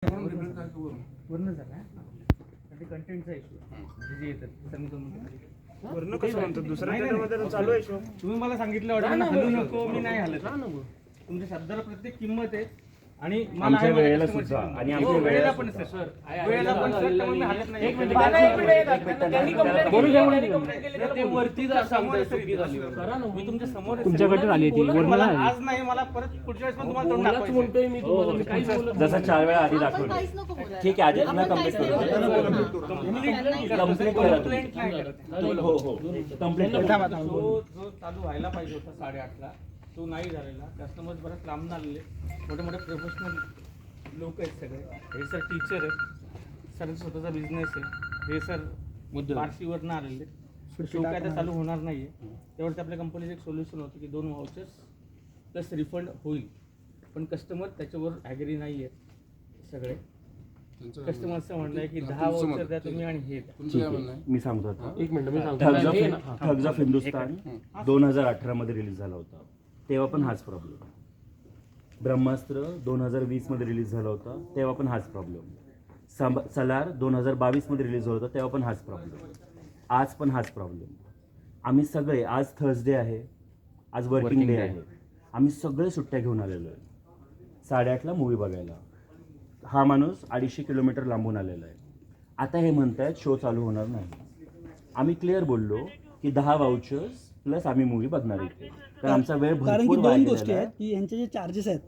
वर्ण झाला ते कंटेंटचा इश्यू जे येतात वर्ण कसं म्हणतो दुसऱ्या थिएटरमध्ये चालू आहे शो. तुम्ही मला सांगितलं ऑडियन्सना हलू नको, मी नाही हलत. तुमच्या शब्दाला प्रत्येक किंमत आहे आणि आमच्या वेळेला सुद्धा आणि आमच्या वेळेला पण सर वेळेला पण सर त्यामुळे मी हलत नाही. ते वरती मी तुमच्या समोर तुमच्याकडून आली ती मला आज नाही, मला परत पुढच्या वेळेस पण तुम्हाला तोंड दाखवायचं. जसं 4 वेळा आधी दाखवलं. ठीक आहे, आधी तुम्हाला कंप्लीट करू. हो हो कंप्लीट जो चालू व्हायला पाहिजे होता 8:30ला तो नाही झालेला. कस्टमर्स बरेच लांब आलेले, मोठे मोठे प्रोफेशनल लोक आहेत सगळे. हे सर टीचर आहेत, सर स्वतःचा बिझनेस आहे. हे सर बार्शीवरनं आलेले. शो काय तर चालू होणार नाही आहे. त्यावरती आपल्या कंपनीचं एक सोल्युशन होतं की 2 वाउचर्स प्लस रिफंड होईल, पण कस्टमर त्याच्यावर ॲग्री नाही आहे. सगळे कस्टमरचं म्हणणं आहे की 10 वाउचर द्या तुम्ही आणि हे द्या. मी सांगतो आता. एक मिनिट मी सांगतो. ठग्स ऑफ हिंदुस्तान 2018 मध्ये रिलीज झाला होता, तेव्हा पण हाच प्रॉब्लेम. ब्रह्मास्त्र 2020 मध्ये रिलीज झाला होता, तेव्हा पण हाच प्रॉब्लेम. सलार 2022 मध्ये रिलीज झाला होता, तेव्हा पण हाच प्रॉब्लेम. आज पण हाच प्रॉब्लेम. आम्ही सगळे, आज थर्सडे आहे, आज वर्किंग डे आहे, आम्ही सगळे सुट्ट्या घेऊन आलेलो आहे 8:30ला मूवी बघायला. हा माणूस 250 किलोमीटर लांबून आलेला आहे. आता हे म्हणतायत शो चालू होणार नाही. आम्ही क्लिअर बोललो की 10 वाउचर्स प्लस आम्ही मूवी बघणार इथे. तर आमचा वेळ भरपूर. कारण की 2 गोष्टी आहेत की यांचे जे चार्जेस आहेत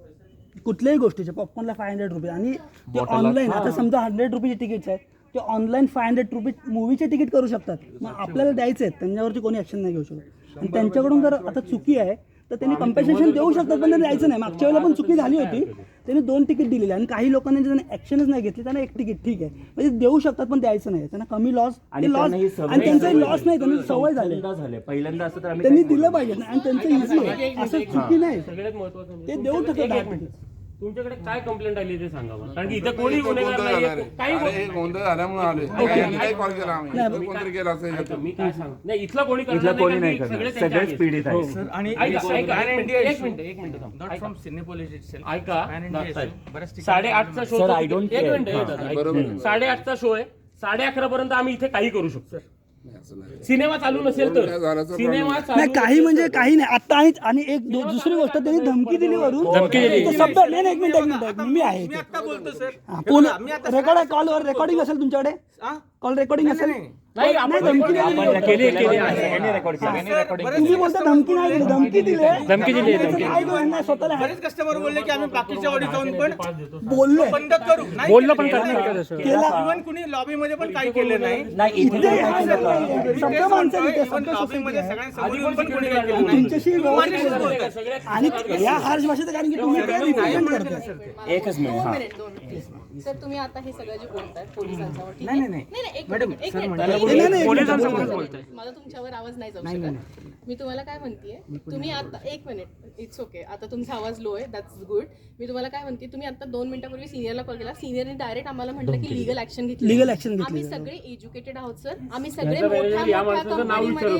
कुठल्याही गोष्टीचे, पॉपकॉर्नला 500 रुपये आणि ते ऑनलाईन, आता समजा 100 रुपयाचे तिकीट्स आहेत, ते ऑनलाईन 500 रुपये मूवीचे तिकीट करू शकतात. मग आपल्याला द्यायचे आहेत, त्यांच्यावरती कोणी ॲक्शन नाही घेऊ शकत. आणि त्यांच्याकडून जर आता चुकी आहे तर त्यांनी कम्पेन्सेशन देऊ शकतात, पण त्यांनी द्यायचं नाही. मागच्या वेळेला पण चुकी झाली होती, त्यांनी 2 तिकीट दिलेली आणि काही लोकांनी त्यांनी ॲक्शनच नाही घेतली, त्यांना 1 तिकीट ठीक आहे म्हणजे देऊ शकतात, पण द्यायचं नाही. त्यांना कमी लॉस आणि त्यांचा लॉस नाही, त्यांना सवय झाली. पहिल्यांदा असं तर त्यांनी दिलं पाहिजे आणि त्यांचं इझी आहे, असं चुकी नाही. सगळ्यात महत्त्वाचं ते देऊ शकतात. तुमच्याकडे काय कंप्लेंट आली ते सांगा मला, कारण की इथे कोणी गुन्हेगार नाहीये. काही गोंधळ झाल्यामुळे आले. काही कॉल केला आम्ही, कोणतरी केला असेल. मी काय सांग नाही, इथला कोणी नाही करणार, सगळेच पीडित आहे. एक मिनिट फ्रॉम सिनेपोलिस ऐका. 8:30चा शो, 8:30चा शो आहे, 11:30 पर्यंत आम्ही इथे काही करू शकतो. सिनेमा चालू नसेल तर सिनेमा नाही, काही म्हणजे काही नाही. आता आणि एक दुसरी गोष्ट, त्यांनी धमकी दिली वरून. शब्द नाही, एक मिनिट मी आहे. रेकॉर्ड आहे, कॉलवर रेकॉर्डिंग असेल तुमच्याकडे, कॉल रेकॉर्डिंग असेल. नाही, धमकी तुम्ही बोलता धमकी नाही दिली, धमकी दिली. स्वतःला बरेच कस्टमर बोलले की आम्ही बाकीच्या ऑडी जाऊन पण बोललो बंद करू, बोललो पण करणार. इव्हन कुणी लॉबी मध्ये पण काही केलं नाही. सगळं माणसं लॉबीमध्ये सगळ्यांसमोर पण कोणी काही केलं नाही. तुमच्याशी आणि या हार्श भाषेत, कारण की तुम्ही एकच मिनिट. सर तुम्ही आता हे सगळं जे बोलताय पोलिसांच्यावर, नाही नाही नाही मला तुमच्यावर आवाज नाही जाऊ शकत. मी तुम्हाला काय म्हणतेय, तुम्ही आता 1 मिनिट, इट्स ओके, आता तुमचा आवाज लो आहे, दॅट्स गुड. मी तुम्हाला काय म्हणते, तुम्ही आता 2 मिनिटापूर्वी सिनियरला कॉल केला, सिनियरने डायरेक्ट आम्हाला म्हटलं की लीगल ऍक्शन घेतली. आम्ही सगळे एज्युकेटेड आहोत सर, आम्ही सगळे मोठ्या कंपनीमध्ये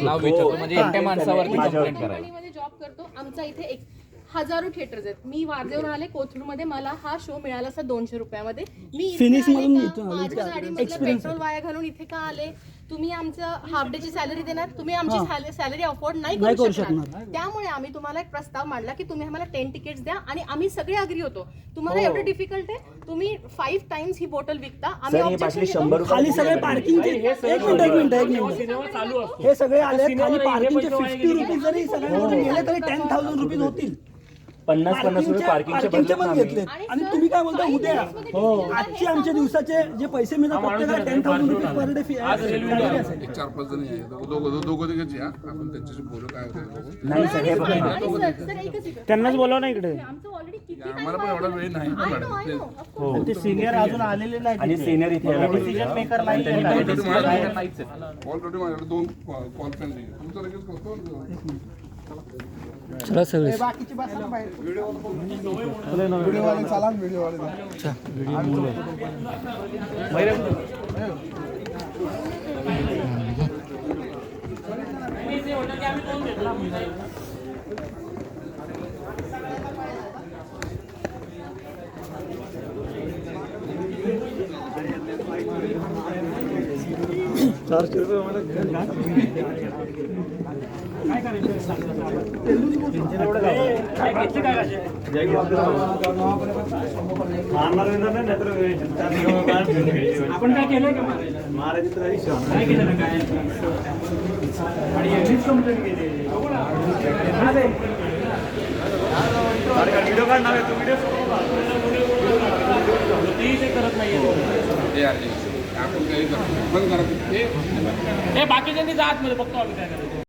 जॉब करतो. आमचा इथे हजारो थिएटर्स आहेत. मी वारजेवर आले, कोथरूडमध्ये मला हा शो मिळाला असं 200 रुपयामध्ये. मी माझ्या गाडीमध्ये पेट्रोल वाया घालून इथे का आले? तुम्ही आमचं हाफ डेची सॅलरी देणार, तुम्ही आमची सॅलरी अफोर्ड नाही करू शकणार. त्यामुळे आम्ही तुम्हाला एक प्रस्ताव मांडला की तुम्ही आम्हाला 10 तिकीट्स द्या, आणि आम्ही सगळे अग्री होतो. तुम्हाला एवढं डिफिकल्ट आहे, तुम्ही 5 टाइम्स ही बॉटल विकता, आम्ही खाली सगळे पार्किंगचे, एक मिनिट हे सगळे आले खाली पार्किंगचे 50 रुपीज जरी सगळ्यांकडून गेले तरी 10,000 रुपीज होतील. 50 रुपये पार्किंगचे पण घेतले. आणि तुम्ही काय बोलता, उद्या आजचे आमच्या दिवसाचे जे पैसे मिळतात प्रत्येकाला 10,000 रुपीज पर डे फी आहे. 4-5 जण आहे, दोघं तिघच या, आपण त्यांच्याशी बोलू काय होतं. त्यांनाच बोलाव ना इकडे. आम्हाला पण एवढा वेळ नाही. ते सिनियर अजून आलेले नाही आणि सिनियर इथे डिसिजन मेकर नाही. ऑलरेडी माझ्याकडे 2 कॉल पेंडिंग. तुमचा लगेच करतो. चला सगळे बाकीची बसायला बाहेर. व्हिडिओवाले चला, व्हिडिओवाले आपण काय केलंय का काय केलं ना काय आणि यांनीच कंप्लेंट केली. तेही ते करत नाहीये. हे आहे. आपण काही करतो बंद करा ते हे बाकीच्यांनी जा आतमध्ये बघतो आम्ही काय करायचं.